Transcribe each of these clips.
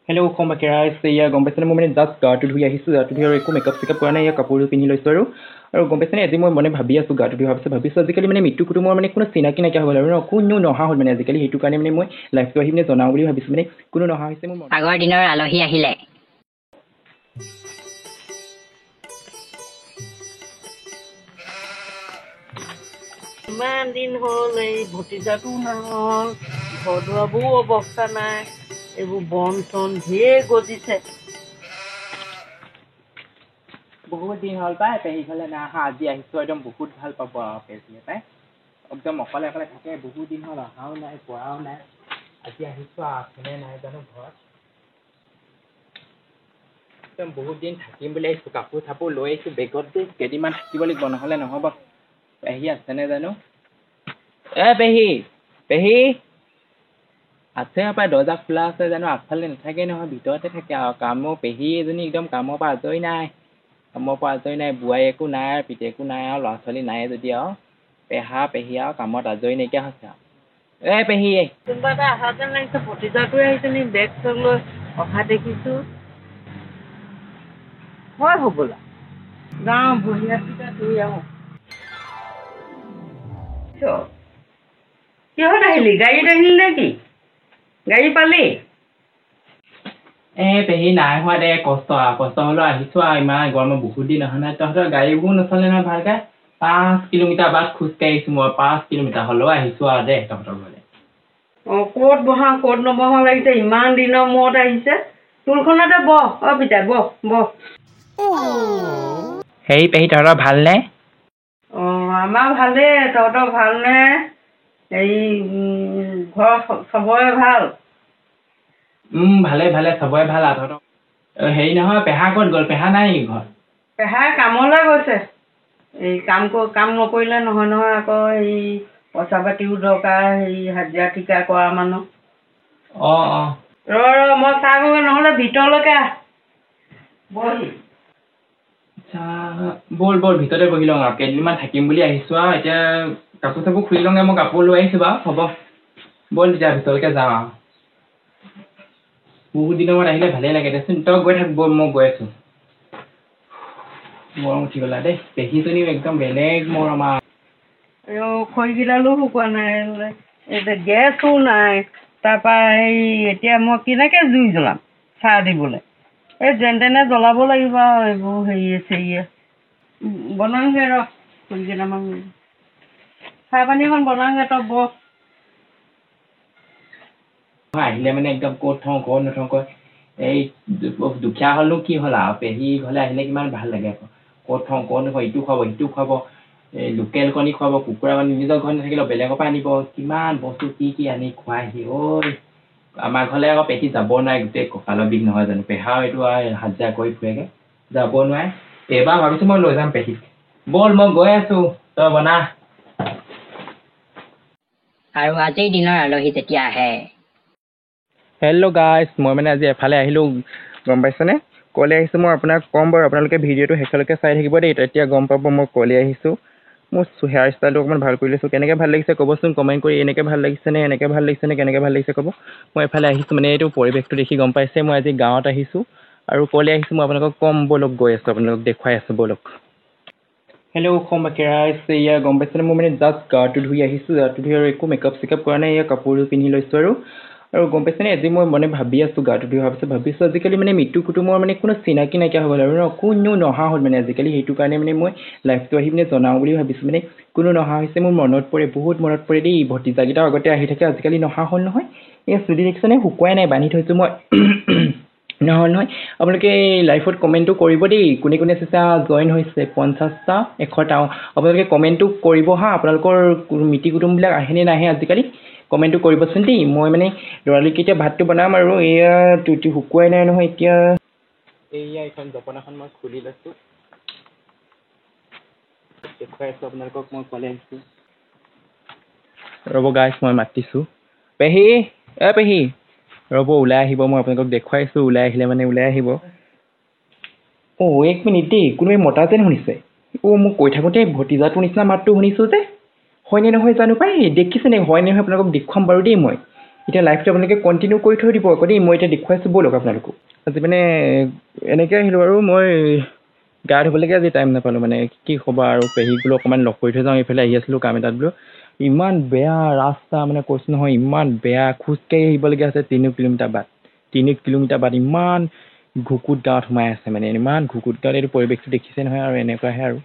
hello' খমবাকে ৰাইছে ইয়া গম পাইছেনে মই মানে জাষ্ট গাটো ধুই আহিছোঁ গাটো ধুই আৰু একো মেকআপ চেকআপ কৰা নাই ইয়াৰ কাপোৰটো পিন্ধি লৈছোঁ আৰু গম পাইছেনে আজি মই মানে ভাবি আছোঁ গাটো ধুই অহাৰ ভাবিছোঁ আজিকালি মানে মৃত্যু কুটুমৰ মানে কোনো চিনাকি নাইকিয়া হৈ গ'ল আৰু কোনো নহা হ'ল মানে আজিকালি সেইটো কাৰণে মানে মই লাইফটো আহি মানে জনাওঁ বুলি ভাবিছোঁ মানে কোনো নহা হৈছে মোৰ আগৰ দিনৰ আলহী আহিলে ইমান দিন হ'ল এই ভতিজাটো নহ'ল ঘৰ দুৱাৰবোৰ অৱস্থা নাই এইবোৰ বন চন ঢেৰ গজিছে বহুত দিন হ'ল পাই পেহীফালে নাহা আজি আহিছোঁ একদম বহুত ভাল পাব আৰু পেহীয়ে পাই একদম অকলে অকলে থাকে বহুত দিন হ'ল অহাও নাই পৰাও নাই আজি আহিছোঁ আছেনে নাই জানো ঘৰত একদম বহুত দিন থাকিম বুলি আহিছোঁ কাপোৰ চাপোৰ লৈ আহিছোঁ বেগত যে কেইদিনমান থাকিব লাগিব নহ'লে নহ'ব পেহী আছেনে জানো পেহী পেহী আছে পাই দৰ্জা খোলা আছে জানো আগফালে নাথাকে নহয় ভিতৰতে থাকে আৰু কামৰ পেহী এজনী একদম কামৰ পৰা আজৰি নাই বোৱাৰীয়েকো নাই আৰু পিতেকো নাই আৰু ল'ৰা ছোৱালী নাই যদি আৰু পেহী আৰু কামত আজৰি নাইকিয়া হৈছে আৰু পেহী কোনোবা এটা অহা যেন লাগিছে ভতিজাটোৱে আহিছে নি বেগ চেগ লৈ অহা দেখিছোঁ হয় হ'বলা যাওঁ বহি হাতকেইটা ধুই আহোঁ কিহত আহিলি গাড়ীত আহিলি নে কি গাড়ী পালি পেহী নাই হোৱা দে কষ্ট হ'লেও আহিছোঁ আৰু ইমান গৰমত বহুত দিন অহা নাই তহঁতৰ গাড়ীবোৰ নচলে নহয় ভালকে 5 কিলোমিটাৰ বাট খোজকাঢ়ি আহিছোঁ মই 5 কিলোমিটাৰ হ'লেও আহিছোঁ আৰু দে তহঁতৰ ঘৰলৈ ক'ত বহা ক'ত নবহা লাগিছে ইমান দিনৰ মূৰত আহিছে টুলখনতে বহ পিতাই বহ হেৰি পেহী তহঁতৰ ভালনে আমাৰ ভালেই তহঁতৰ ভালনে হেৰি ঘৰ চবৰে ভাল ভালে চবৰে ভাল আৰু তহঁতৰ হেৰি নহয় পেহা ক'ত গ'ল পেহা নাই নেকি ঘৰত পেহাই কামলৈ গৈছে এই কাম নকৰিলে নহয় আকৌ হেৰি পইচা পাতিও দৰকাৰ হেৰি হাজিৰা ঠিকা কৰা মানুহ ৰ মই চাহ কৰোঁ নহ'লে ভিতৰলৈকে আহ বহি ব'ল ভিতৰতে বহি লওঁ আৰু কেইদিনমান থাকিম বুলি আহিছোঁ আৰু এতিয়া কাপোৰ চাপোৰ খুলি লওঁগে মই কাপোৰ লৈ আহিছোঁ বাৰু হ'ব ব'ল তেতিয়া ভিতৰলৈকে যাওঁ আৰু বহুত দিনৰ মূৰত আহিলে ভালেই লাগে দেচোন তই গৈ থাক ব'ল মই গৈ আছোঁ মৰম উঠি গ'লা দেই পেহীজনীও একদম বেলেগ মৰম আৰু খৰিকেইডালো শুকোৱা নাই গেছো নাই তাৰপৰা এতিয়া মই কেনেকৈ জুই জ্বলাম চাহ দিবলৈ যেন তেনে জ্বলাব লাগিব আৰু এইবোৰ হেৰিয়ে বনাওঁগৈ ৰ খৰিকেইডালমান চাহ পানী অকণ বনাওঁগৈ তই বহ আহিলে মানে একদম ক'ত থওঁ ক'ত নথওঁ কয় এই দুখীয়া হ'লেও কি হ'ল আৰু পেহী ঘৰলৈ আহিলে কিমান ভাল লাগে আকৌ ক'ত থওঁ ক'ত নথওঁ ইটো খুৱাব সিটো খুৱাব এই লোকেল কণী খুৱাব কুকুৰা কণী নিজৰ ঘৰত নাথাকিলেও বেলেগৰ পৰা আনিব কিমান বস্তু কি আনি খুৱাইহি আমাৰ ঘৰলৈ আকৌ পেহী যাব নোৱাৰে গোটেই কঁকালৰ বিষ নহয় জানো পেহাও এইটো হাজিৰা কৰি ফুৰেগৈ যাব নোৱাৰে এইবাৰ ভাবিছোঁ মই লৈ যাম পেহীক ব'ল মই গৈ আছোঁ তই বনা আৰু আজিৰ দিনৰ আলহী যেতিয়া আহে হেল্ল' গাইজ মই মানে আজি এফালে আহিলোঁ গম পাইছেনে ক'লৈ আহিছোঁ মই আপোনাক ক'ম বাৰু আপোনালোকে ভিডিঅ'টো শেষলৈকে চাই থাকিব দেই তেতিয়া গম পাব মই ক'লৈ আহিছোঁ মোৰ হেয়াৰ ষ্টাইলটো অকণমান ভাল কৰি লৈছোঁ কেনেকৈ ভাল লাগিছে ক'বচোন কমেণ্ট কৰি এনেকৈ ভাল লাগিছেনে এনেকৈ ভাল লাগিছেনে কেনেকৈ ভাল লাগিছে ক'ব মই এফালে আহিছোঁ মানে এইটো পৰিৱেশটো দেখি গম পাইছে মই আজি গাঁৱত আহিছোঁ আৰু ক'লৈ আহিছোঁ মই আপোনালোকক ক'ম ব'লক গৈ আছোঁ আপোনালোকক দেখুৱাই আছোঁ ব'লক হেল্ল' খমবাকে ৰাইছে ইয়া গম পাইছেনে মই মানে জাষ্ট গাটো ধুই আহিছোঁ গাটো ধুই আৰু একো মেকআপ চেকআপ কৰা নাই ইয়াৰ কাপোৰটো পিন্ধি লৈছোঁ আৰু গম পাইছেনে আজি মই মানে ভাবি আছোঁ গাটো ধুই অহাৰ ভাবিছোঁ আজিকালি মানে মৃত্যু কুটুমৰ মানে কোনো চিনাকি নাইকিয়া হৈ গ'ল আৰু কোনো নহা হ'ল মানে আজিকালি সেইটো কাৰণে মানে মই লাইফটো আহি মানে জনাওঁ বুলি ভাবিছোঁ মানে কোনো নহা হৈছে মোৰ মনত পৰে বহুত মনত পৰে দেই ভতিজাকেইটাও আগতে আহি থাকে আজিকালি নহা হ'ল নহয় এই চুলি দেখিছেনে শুকুৱাই নাই বান্ধি থৈছোঁ মই নহয় আপোনালোকে লাইফত কমেণ্টটো কৰিব দেই কোনে কোনে চাইছে জইন হৈছে 50টা 100টা আপোনালোকে কমেণ্টটো কৰিব হা আপোনালোকৰ মিতিৰ কুটুমবিলাক আহেনে নাহে আজিকালি কমেণ্টটো কৰিবচোন দেই মই মানে ল'ৰালৰিকৈ এতিয়া ভাতটো বনাম আৰু এয়া টুটি শুকুৱাই নাই নহয় এতিয়া এয়া এইখন জপনাখন মই খুলি লৈছোঁ দেখুৱাই আছোঁ আপোনালোকক মই ক'লে আহিছোঁ ৰ'ব গাইছ মই মাতিছোঁ পেহী পেহী ৰ'ব ওলাই আহিব মই আপোনালোকক দেখুৱাইছোঁ ওলাই আহিলে মানে ওলাই আহিব 1 মিনিট দেই কোনোবাই মতা যেন শুনিছে মোক কৈ থাকোঁতে ভতিজাটোৰ নিচিনা মাতটো শুনিছোঁ যে হয়নে নহয় জানো পাই দেখিছেনে হয়নে নহয় আপোনালোকক দেখুৱাম বাৰু দেই মই এতিয়া লাইভটো আপোনালোকে কণ্টিনিউ কৰি থৈ দিব আকৌ দেই মই এতিয়া দেখুৱাইছোঁ ব'লক আপোনালোকক আজি মানে এনেকৈ আহিলোঁ আৰু মই গা ধুবলৈকে আজি টাইম নাপালোঁ মানে কি ক'বা আৰু পেহীক বোলো অকণমান লগ কৰি থৈ যাওঁ এইফালে আহি আছিলোঁ কাম এটাত বোলো ইমান বেয়া ৰাস্তা মানে কৈছোঁ নহয় ইমান বেয়া খোজকাঢ়ি আহিবলগীয়া আছে 3 কিলোমিটাৰ বাট ইমান ঘুকুত গাঁৱত সোমাই আছে মানে ইমান ঘুকুত গাঁৱত এইটো পৰিৱেশটো দেখিছে নহয় আৰু এনেকুৱাহে আৰু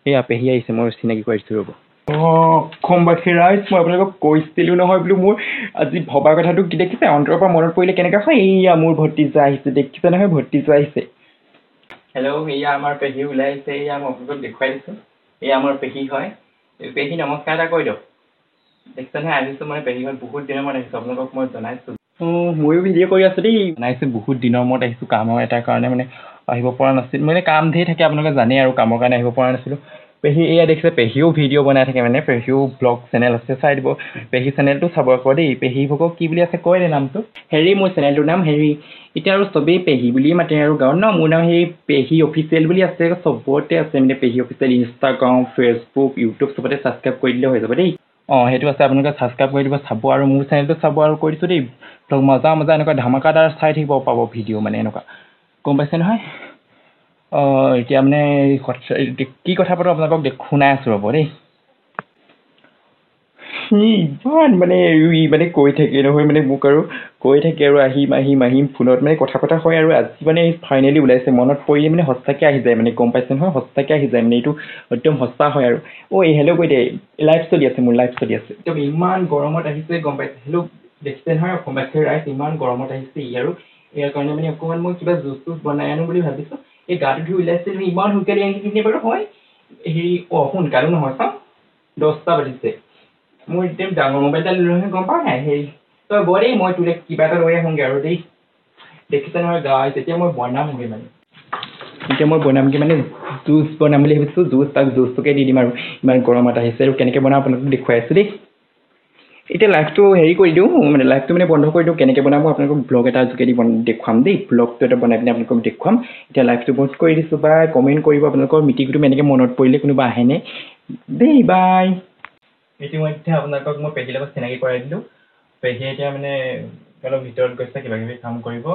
এয়া পেহী আহিছে মই চিনাকি কৰিছোঁ ৰ'ব অসমবাসী ৰাইজ মই আপোনালোকক কৈছিলোঁ নহয় বোলো মোৰ আজি ভবা কথাটো কি দেখিছে অন্তৰৰ পৰা মনত পৰিলে কেনেকুৱা হয় এইয়া মোৰ ভতিজা আহিছে দেখিছে নহয় ভতিজা আহিছে হেল্ল' এয়া আমাৰ পেহী ওলাই আহিছে এয়া মই আপোনালোকক দেখুৱাই দিছোঁ এয়া আমাৰ পেহী হয় পেহী নমস্কাৰ এটা কৈ দিয়ক দেখিছে নহয় আহিছোঁ মই পেহী ঘৰত বহুত দিনৰ মূৰত আহিছোঁ আপোনালোকক মই জনাইছোঁ ময়ো ভিডিঅ' কৰি আছোঁ দেই জনাইছোঁ বহুত দিনৰ মূৰত আহিছোঁ কামৰ এটাৰ কাৰণে মানে আহিব পৰা নাছিল মানে কাম ধেৰ থাকে আপোনালোকে জানেই আৰু কামৰ কাৰণে আহিব পৰা নাছিলোঁ পেহী এয়া দেখিছে পেহীও ভিডিঅ' বনাই থাকে মানে পেহীও ব্লগ চেনেল আছে চাই দিব পেহী চেনেলটো চাব আকৌ দেই পেহী ভোগক কি বুলি আছে কয় দে নামটো হেৰি মোৰ চেনেলটোৰ নাম হেৰি এতিয়া আৰু চবেই পেহী বুলিয়ে মাতে আৰু গাঁৱত ন মোৰ নাম সেই পেহী অফিচিয়েল বুলি আছে চবতে আছে মানে পেহী অফিচিয়েল ইনষ্টাগ্ৰাম ফেচবুক ইউটিউব চবতে ছাবস্ক্ৰাইব কৰি দিলে হৈ যাব দেই সেইটো আছে আপোনালোকে ছাবস্ক্ৰাইব কৰি দিব চাব আৰু মোৰ চেনেলটো চাব আৰু কৈ দিছোঁ দেই ব্লগ মজা এনেকুৱা ধামাকাদাৰ চাই থাকিব পাব ভিডিঅ' মানে এনেকুৱা গম পাইছে নহয় এতিয়া মানে কি কথা পাতোঁ আপোনালোকক শুনাই আছোঁ ৰ'ব দেই ইমান মানে কৈ থাকে নহয় মানে মোক আৰু কৈ থাকে আৰু আহিম ফোনত মানে কথা পতা হয় আৰু আজি মানে ফাইনেলি ওলাইছে মনত পৰিলে মানে সঁচাকৈ আহি যায় মানে গম পাইছে নহয় সঁচাকৈ আহি যায় মানে এইটো একদম সঁচা হয় আৰু হেল্ল' কৈ দে লাইভ চলি আছে মোৰ লাইভ চলি আছে একদম ইমান গৰমত আহিছে গম পাইছে হেল্ল' দেখিছে নহয় অসমবাসীৰ ৰাইজ ইমান গৰমত আহিছে আৰু ইয়াৰ কাৰণে মানে অকণমান মই কিবা জুচ বনাই আনো বুলি ভাবিছোঁ এই গাটো ধুই ওলাইছে ইমান সোনকালে আহি কিনে বাৰু হয় হেৰি সোনকালো নহয় চাওঁ 10টা বাজিছে মোৰ একদম ডাঙৰ মোবাইল এটা লৈ গম পাওঁ নাই হেৰি তই বৰ দেই মই তোলে কিবা এটা লৈ আহোঁগৈ আৰু দেই দেখিছে নহয় গাই তেতিয়া মই বনামগৈ মানে জুচ বনাম বুলি ভাবিছোঁ জুচটোকে দি দিম আৰু ইমান গৰমত আহিছে আৰু কেনেকৈ বনাওঁ আপোনালোকক দেখুৱাই আছোঁ দেই এতিয়া লাইভটো হেৰি কৰি দিওঁ মানে লাইভটো মানে বন্ধ কৰি দিওঁ কেনেকৈ বনাব আপোনালোকক ব্লগ এটা যোগেদি দেখুৱাম দেই ব্লগটো এটা বনাই পিনে আপোনালোকক দেখুৱাম এতিয়া লাইভটো বন্ধ কৰি দিছোঁ বাই কমেণ্ট কৰিব আপোনালোকৰ মিটিং কুটুম এনেকৈ মনত পৰিলে কোনোবা আহেনে দেই বাই ইতিমধ্যে আপোনালোকক মই পেহীৰ লগত চিনাকি কৰাই দিলোঁ পেহীয়ে এতিয়া মানে অলপ ভিতৰত গৈছে কিবা কিবি কাম কৰিব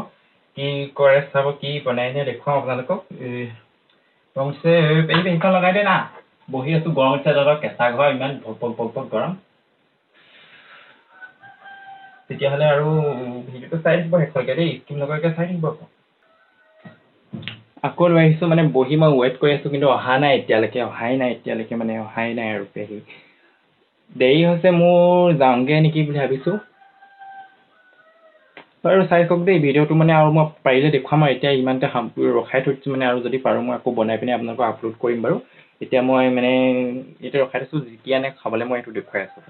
কি কৰে চাব কি বনাই নিয়ে দেখুৱাম আপোনালোকক পেহীখন লগাই দে না বহি আছোঁ গৰম উঠিছে দাদা কেঁচা ঘৰ ইমান ভক গৰম তেতিয়াহ'লে আৰু ভিডিঅ'টো চাই থাকিব শেষলৈকে দেই স্কিপ নকৰাকৈ চাই থাকিব আকৌ লৈ আহিছোঁ মানে বহি মই ৱেইট কৰি আছোঁ কিন্তু অহাই নাই আৰু পেহী দেৰি হৈছে মোৰ যাওঁগৈ নেকি বুলি ভাবিছোঁ বাৰু চাই চাওক দেই ভিডিঅ'টো মানে আৰু মই পাৰিলে দেখুৱাম আৰু এতিয়া ইমানতে ৰখাই থৈছোঁ মানে আৰু যদি পাৰোঁ মই আকৌ বনাই পিনে আপোনালোকক আপলোড কৰিম বাৰু এতিয়া মই মানে এতিয়া ৰখাই থৈছোঁ যেতিয়া নে খাবলৈ মই এইটো দেখুৱাই আছোঁ